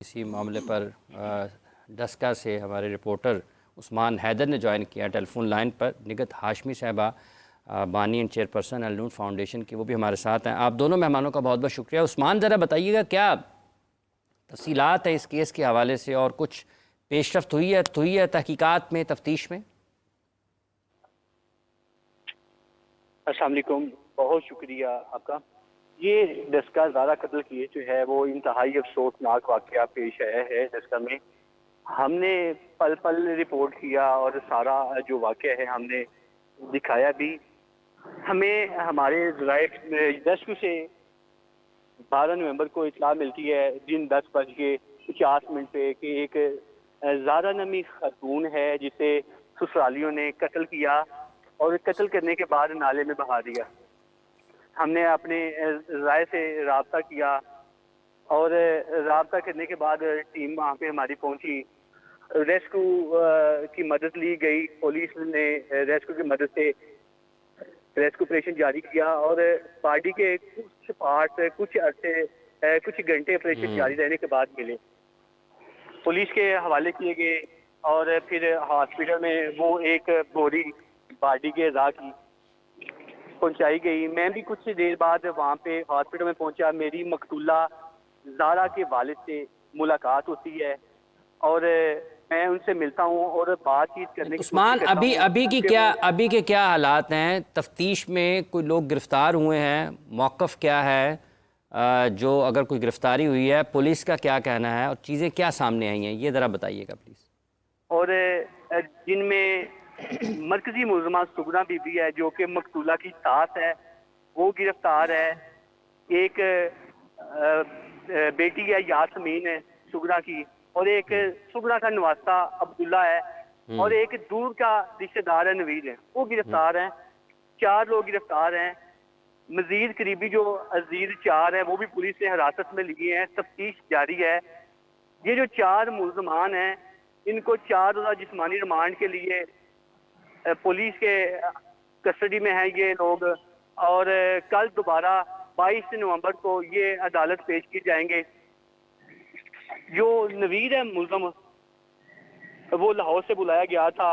इसी मामले पर डस्का से हमारे रिपोर्टर उस्मान हैदर ने ज्वाइन किया टेलीफोन लाइन पर। निगत हाशमी साहबा बानी and chairperson Al Noor foundation की, वो भी हमारे साथ हैं। आप दोनों मेहमानों का बहुत बहुत शुक्रिया। उस्मान, ज़रा बताइएगा क्या तफसीलात है इस केस के हवाले से और कुछ पेशरफ्त हुई है तहकीकात में, तफ्तीश में? अस्सलाम वालेकुम, बहुत शुक्रिया आपका। ये डस्का ज़ारा कत्ल केस जो है वो इंतहाई अफसोसनाक वाक़या पेश आया है। डस्का में हमने पल पल रिपोर्ट किया और सारा जो वाक़या है हमने दिखाया भी। हमें हमारे रेस्क्यू से 12 नवंबर को इत्तला मिलती है दिन 10:50 पे कि एक ज़ारा नमी खातून है जिसे ससुरालियों ने कत्ल किया और कत्ल करने के बाद नाले में बहा दिया। हमने अपने राय से राब्ता किया और राब्ता करने के बाद टीम वहाँ पे हमारी पहुंची। रेस्क्यू की मदद ली गई। पुलिस ने रेस्क्यू की मदद से रेस्क्यू ऑपरेशन जारी किया और पार्टी के कुछ पार्ट कुछ घंटे ऑपरेशन जारी रहने के बाद मिले, पुलिस के हवाले किए गए और फिर हॉस्पिटल में वो एक बोरी बॉडी के अज़ा की पहुंचाई गई। मैं भी कुछ देर बाद वहाँ पे हॉस्पिटल में पहुंचा। मेरी मकतूला ज़ारा के वालिद से मुलाकात होती है और मैं उनसे मिलता हूँ और बातचीत करने की उस्मान, कोशिश करता हूँ। अभी के क्या हालात हैं? तफ्तीश में कोई लोग गिरफ्तार हुए हैं? मौक़िफ़ क्या है? जो अगर कोई गिरफ्तारी हुई है, पुलिस का क्या कहना है और चीज़ें क्या सामने आई हैं, ये ज़रा बताइएगा प्लीज़। और जिनमें मरकजी मुलज़मा सुगना बीबी है जो कि मकतूला की सास है, वो गिरफ्तार है। एक बेटी है यासमीन है सुगना की, और एक सुगना का नवासा अब्दुल्ला है, और एक दूर का रिश्तेदार है नवीद है, वो गिरफ्तार हैं। 4 लोग गिरफ्तार हैं। मजीद करीबी जो अजीज 4 है वो भी पुलिस ने हिरासत में लिए हैं। तफ्तीश जारी है। ये जो 4 मुलज़मान हैं इनको 4 रोज़ा जिस्मानी रिमांड के लिए पुलिस के कस्टडी में है ये लोग, और कल दोबारा 22 नवंबर को ये अदालत पेश किए जाएंगे। जो नवीद है मुलज़म, वो लाहौर से बुलाया गया था।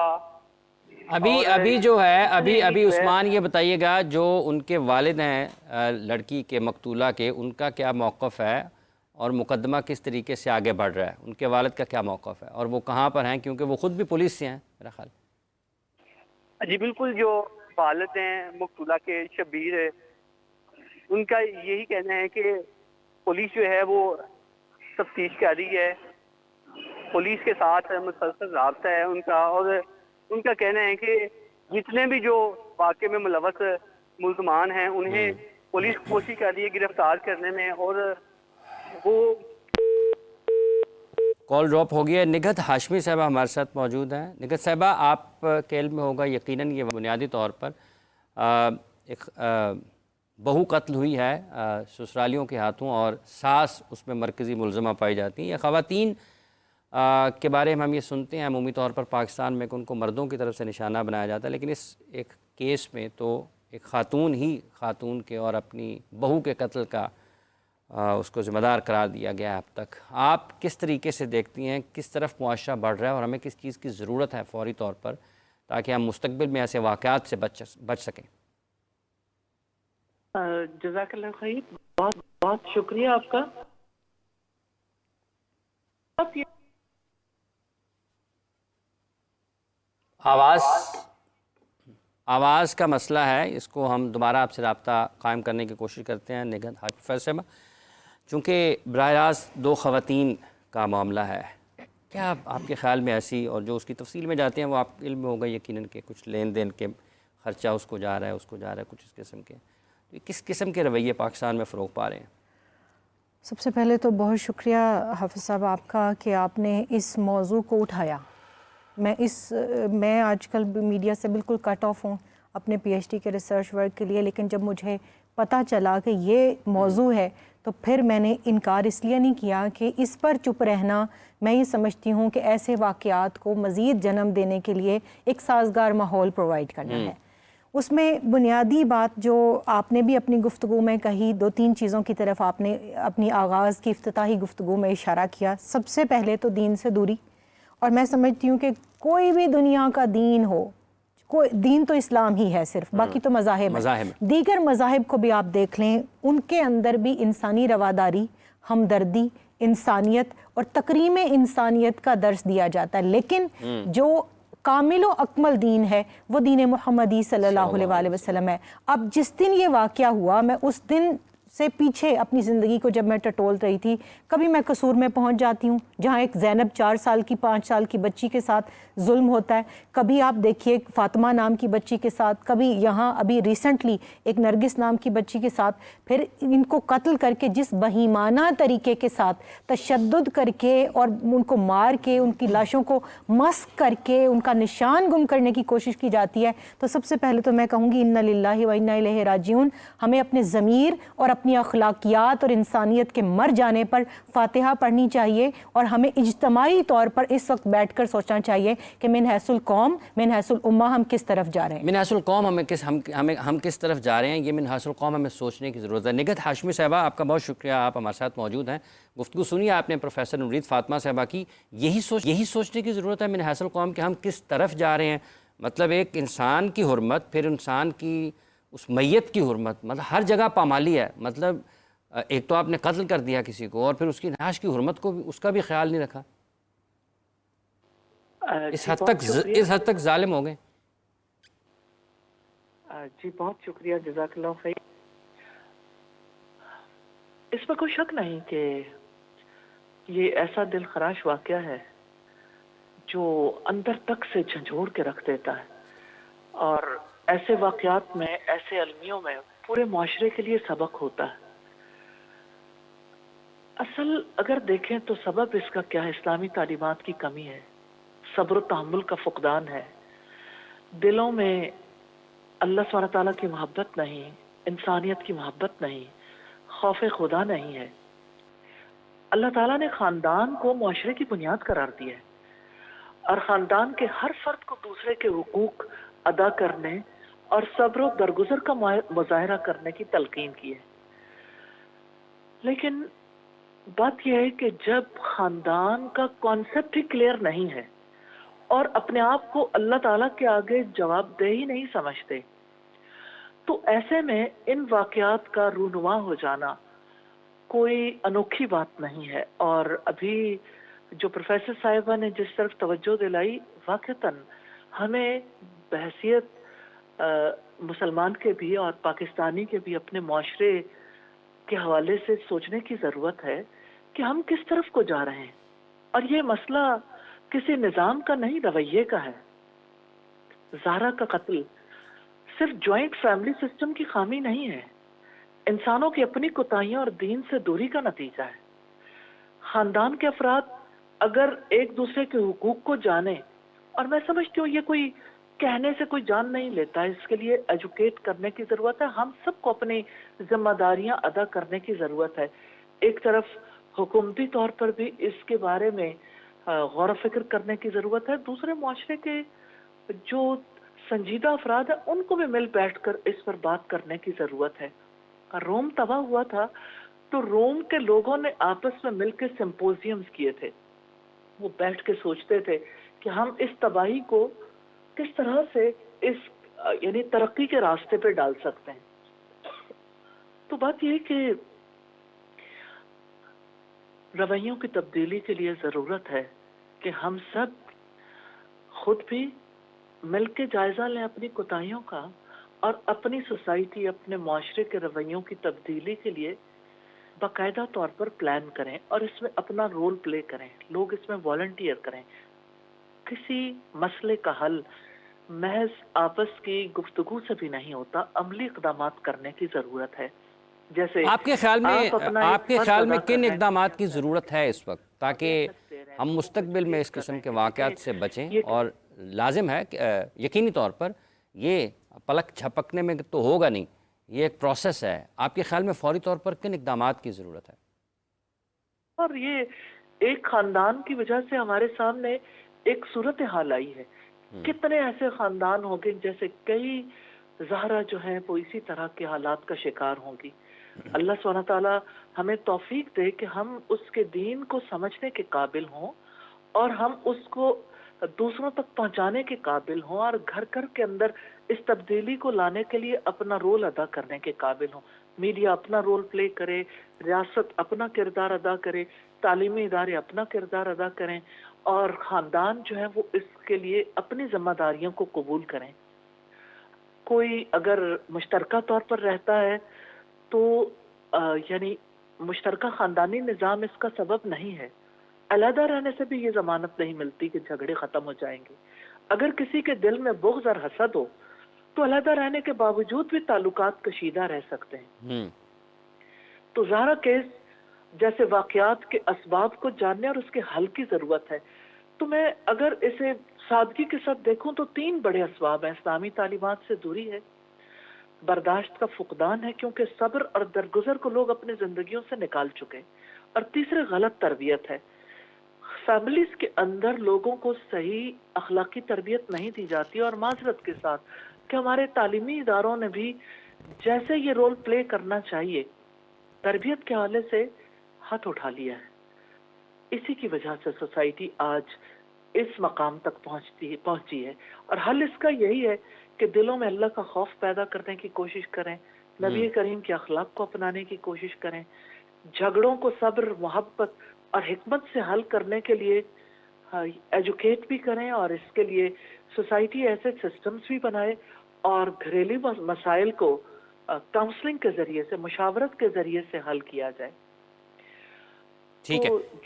अभी जो है अभी उस्मान, ये बताइएगा जो उनके वालिद हैं लड़की के, मकतूला के, उनका क्या मौक़िफ़ है और मुकदमा किस तरीके से आगे बढ़ रहा है? उनके वालिद का क्या मौक़िफ़ है और वो कहाँ पर हैं, क्योंकि वो ख़ुद भी पुलिस से हैं मेरा ख्याल? जी बिल्कुल, जो वालिद हैं मकतूला के शबीर है, उनका यही कहना है कि पुलिस जो है वो तफ्तीश कर रही है। पुलिस के साथ मुसलसल राब्ता है उनका, और उनका कहना है कि जितने भी जो वाक़े में मुलव्वस मुल्ज़मान हैं उन्हें पुलिस कोशिश कर रही है गिरफ्तार करने में, और वो कॉल ड्रॉप हो गया। निगत हाशमी साहबा हमारे साथ मौजूद हैं। निगत साहबा, आप के इल्म में होगा यकीनन ये बुनियादी तौर पर एक बहू कत्ल हुई है ससुरालियों के हाथों और सास उसमें मरकज़ी मुलज़मा पाई जाती हैं। ये ख़वातीन के बारे में हम ये सुनते हैं अमूमी तौर पर पाकिस्तान में कि उनको मर्दों की तरफ से निशाना बनाया जाता है, लेकिन इस एक केस में तो एक खातून के और अपनी बहू के कत्ल का उसको ज़िम्मेदार करार दिया गया है अब तक। आप किस तरीके से देखती हैं किस तरफ मुआशरा बढ़ रहा है और हमें किस चीज़ की ज़रूरत है फ़ौरी तौर पर ताकि हम मुस्तक़बिल में ऐसे वाक़यात से बच सकें? जज़ाकल्लाह खैर, बहुत बहुत शुक्रिया आपका। आवाज़ का मसला है, इसको हम दोबारा आपसे रब्ता कायम करने की कोशिश करते हैं। निगत हाशमी साहबा, चूँकि बराह रास्त 2 ख़वातीन का मामला है, क्या आपके ख़्याल में ऐसी, और जो उसकी तफसील में जाते हैं वो आप इल्म में होगा यकीनन के कुछ लेन देन के ख़र्चा उसको जा रहा है कुछ इस किस्म के, तो किस किस्म के रवैये पाकिस्तान में फ़रोग़ पा रहे हैं? सबसे पहले तो बहुत शुक्रिया हाफ़िज़ साहब आपका कि आपने इस मौजू को उठाया। मैं आजकल मीडिया से बिल्कुल कट ऑफ हूँ अपने पीएचडी के रिसर्च वर्क के लिए, लेकिन जब मुझे पता चला कि ये मौजू है तो फिर मैंने इनकार इसलिए नहीं किया कि इस पर चुप रहना, मैं ये समझती हूँ कि ऐसे वाक़यात को मज़ीद जन्म देने के लिए एक साज़गार माहौल प्रोवाइड करना है। اس میں بنیادی بات جو آپ نے بھی اپنی گفتگو میں کہی، 2-3 چیزوں کی طرف آپ نے اپنی آغاز کی افتتاحی گفتگو میں اشارہ کیا. سب سے پہلے تو دین سے دوری، اور میں سمجھتی ہوں کہ کوئی بھی دنیا کا دین ہو، کوئی دین تو اسلام ہی ہے صرف، باقی تو مذاہب ہیں. دیگر مذاہب کو بھی آپ دیکھ لیں، ان کے اندر بھی انسانی رواداری، ہمدردی، انسانیت اور تکریم انسانیت کا درس دیا جاتا ہے. لیکن جو کامل و اکمل دین ہے وہ دین محمدی صلی اللہ علیہ وآلہ وسلم ہے. اب جس دن یہ واقعہ ہوا، میں اس دن سے پیچھے اپنی زندگی کو جب میں ٹٹول رہی تھی، کبھی میں قصور میں پہنچ جاتی ہوں جہاں ایک زینب 4 سال کی 5 سال کی بچی کے ساتھ ظلم ہوتا ہے، کبھی آپ دیکھیے فاطمہ نام کی بچی کے ساتھ، کبھی یہاں ابھی ریسنٹلی ایک نرگس نام کی بچی کے ساتھ، پھر ان کو قتل کر کے جس بہیمانہ طریقے کے ساتھ تشدد کر کے اور ان کو مار کے ان کی لاشوں کو مسخ کر کے ان کا نشان گم کرنے کی کوشش کی جاتی ہے. تو سب سے پہلے تو میں کہوں گی انا للہ و انا الیہ راجعون. ہمیں اپنے ضمیر اور اپنی اخلاقیات اور انسانیت کے مر جانے پر فاتحہ پڑھنی چاہیے، اور ہمیں اجتماعی طور پر اس وقت بیٹھ کر سوچنا چاہیے کہ من حیث القوم من حیث الامہ ہم کس طرف جا رہے ہیں. من حیث القوم ہم کس طرف جا رہے ہیں، یہ من حیث القوم ہمیں سوچنے کی ضرورت ہے. نگہت ہاشمی صاحبہ، آپ کا بہت شکریہ، آپ ہمارے ساتھ موجود ہیں. گفتگو سنی آپ نے پروفیسر نورید فاطمہ صاحبہ کی. یہی سوچنے کی ضرورت ہے من حیث القوم کہ ہم کس طرف جا رہے ہیں. مطلب ایک انسان کی حرمت، پھر انسان کی اس میت کی حرمت، مطلب ہر جگہ پامالی ہے. مطلب ایک تو آپ نے قتل کر دیا کسی کو، اور پھر اس کی نعش کی حرمت کو اس کا بھی خیال نہیں رکھا. اس حد تک ظالم ہو گئے. جی بہت شکریہ، جزاک اللہ خیر. اس میں کوئی شک نہیں کہ یہ ایسا دل خراش واقعہ ہے جو اندر تک سے جھنجھوڑ کے رکھ دیتا ہے، اور ایسے واقعات میں، ایسے المیوں میں پورے معاشرے کے لیے سبق ہوتا ہے. اصل اگر دیکھیں تو سبب اس کا کیا ہے؟ اسلامی تعلیمات کی کمی ہے، صبر و تحمل کا فقدان ہے، دلوں میں اللہ سبحانہ تعالیٰ کی محبت نہیں، انسانیت کی محبت نہیں، خوف خدا نہیں ہے. اللہ تعالیٰ نے خاندان کو معاشرے کی بنیاد قرار دیا ہے، اور خاندان کے ہر فرد کو دوسرے کے حقوق ادا کرنے اور صبر و درگزر کا مظاہرہ کرنے کی تلقین کی ہے. لیکن بات یہ ہے کہ جب خاندان کا کانسیپٹ ہی کلیئر نہیں ہے اور اپنے آپ کو اللہ تعالیٰ کے آگے جواب دہ ہی نہیں سمجھتے، تو ایسے میں ان واقعات کا رونما ہو جانا کوئی انوکھی بات نہیں ہے. اور ابھی جو پروفیسر صاحبہ نے جس طرف توجہ دلائی، واقعتاً ہمیں بحیثیت مسلمان کے بھی اور پاکستانی کے بھی اپنے معاشرے کے حوالے سے سوچنے کی ضرورت ہے کہ ہم کس طرف کو جا رہے ہیں. اور یہ مسئلہ کسی نظام کا نہیں، رویے کا ہے. زہرا کا قتل صرف جوائنٹ فیملی سسٹم کی خامی نہیں ہے، انسانوں کی اپنی کوتاہیاں اور دین سے دوری کا نتیجہ ہے. خاندان کے افراد اگر ایک دوسرے کے حقوق کو جانے، اور میں سمجھتی ہوں یہ کوئی کہنے سے کوئی جان نہیں لیتا، اس کے لیے ایجوکیٹ کرنے کی ضرورت ہے. ہم سب کو اپنی ذمہ داریاں ادا کرنے کی ضرورت ہے. ایک طرف حکومتی طور پر بھی اس کے بارے میں غور و فکر کرنے کی ضرورت ہے، دوسرے معاشرے کے جو سنجیدہ افراد ہیں ان کو بھی مل بیٹھ کر اس پر بات کرنے کی ضرورت ہے. روم تباہ ہوا تھا تو روم کے لوگوں نے آپس میں مل کے سمپوزیمز کیے تھے. وہ بیٹھ کے سوچتے تھے کہ ہم اس تباہی کو کس طرح سے اس یعنی ترقی کے راستے پہ ڈال سکتے ہیں. تو بات یہ کہ رویوں کی تبدیلی کے لیے ضرورت ہے کہ ہم سب خود بھی مل کے جائزہ لیں اپنی کوتاہیوں کا، اور اپنی سوسائٹی، اپنے معاشرے کے رویوں کی تبدیلی کے لیے باقاعدہ طور پر پلان کریں اور اس میں اپنا رول پلے کریں. لوگ اس میں والنٹیئر کریں. کسی مسئلے کا حل محض آپس کی گفتگو سے بھی نہیں ہوتا، عملی اقدامات کرنے کی ضرورت ہے. جیسے آپ کے خیال میں کن اقدامات کی ضرورت ہے اس وقت تاکہ ہم مستقبل میں اس قسم کے واقعات سے بچیں؟ اور لازم ہے کہ یقینی طور پر یہ پلک جھپکنے میں تو ہوگا نہیں، یہ ایک پروسیس ہے. آپ کے خیال میں فوری طور پر کن اقدامات کی ضرورت ہے؟ اور یہ ایک خاندان کی وجہ سے ہمارے سامنے ایک صورتحال آئی ہے. کتنے ایسے خاندان ہوں گے جیسے کئی ज़हरा जो है वो इसी तरह के हालात का शिकार होंगी। अल्लाह सुब्हानहू तआला हमें तौफीक दे कि हम उसके दीन को समझने के काबिल हों और हम उसको दूसरों तक पहुंचाने के काबिल हों और घर घर के अंदर इस तब्दीली को लाने के लिए अपना रोल अदा करने के काबिल हों। मीडिया अपना रोल प्ले करे, रियासत अपना किरदार अदा करे, तालीमी इदारे अपना किरदार अदा करें और ख़ानदान जो है वो इसके लिए अपनी जिम्मेदारियों को कबूल करें। कोई अगर मुश्तरका तौर पर रहता है तो यानी मुश्तरका ख़ानदानी निज़ाम इसका सबब नहीं है। अलहदा रहने से भी ये ज़मानत नहीं मिलती कि झगड़े ख़त्म हो जाएंगे। अगर किसी के दिल में बुग़्ज़ और हसद हो तो अलहदा रहने के बावजूद भी ताल्लुकात कशीदा रह सकते हैं। तो ज़हरा केस जैसे वाक़यात के असबाब को जानने और उसके हल की ज़रूरत है। तो मैं अगर इसे सादगी के साथ देखूं तो 3 बड़े असबाब हैं। इस्लामी तालीमात से दूरी है, बर्दाश्त का फुकदान है क्योंकि सब्र और दरगुजर को लोग अपनी जिंदगियों से निकाल चुके, और तीसरे गलत तरबियत है। फैमिलीज के अंदर लोगों को सही अखलाकी तरबियत नहीं दी जाती और माजरत के साथ कि हमारे तालीमी इदारों ने भी जैसे ये रोल प्ले करना चाहिए तरबियत के हवाले से हाथ उठा लिया है। इसी की वजह से सोसाइटी आज इस मकाम तक पहुंची है और हल इसका यही है कि दिलों में अल्लाह का खौफ पैदा करने की कोशिश करें, नबी करीम के अखलाक को अपनाने की कोशिश करें, झगड़ों को सब्र, मोहब्बत और हिकमत से हल करने के लिए एजुकेट भी करें और इसके लिए सोसाइटी ऐसे सिस्टम्स भी बनाए और घरेलू मसाइल को काउंसलिंग के जरिए से, मुशावरत के जरिए से हल किया जाए। ठीक है। तो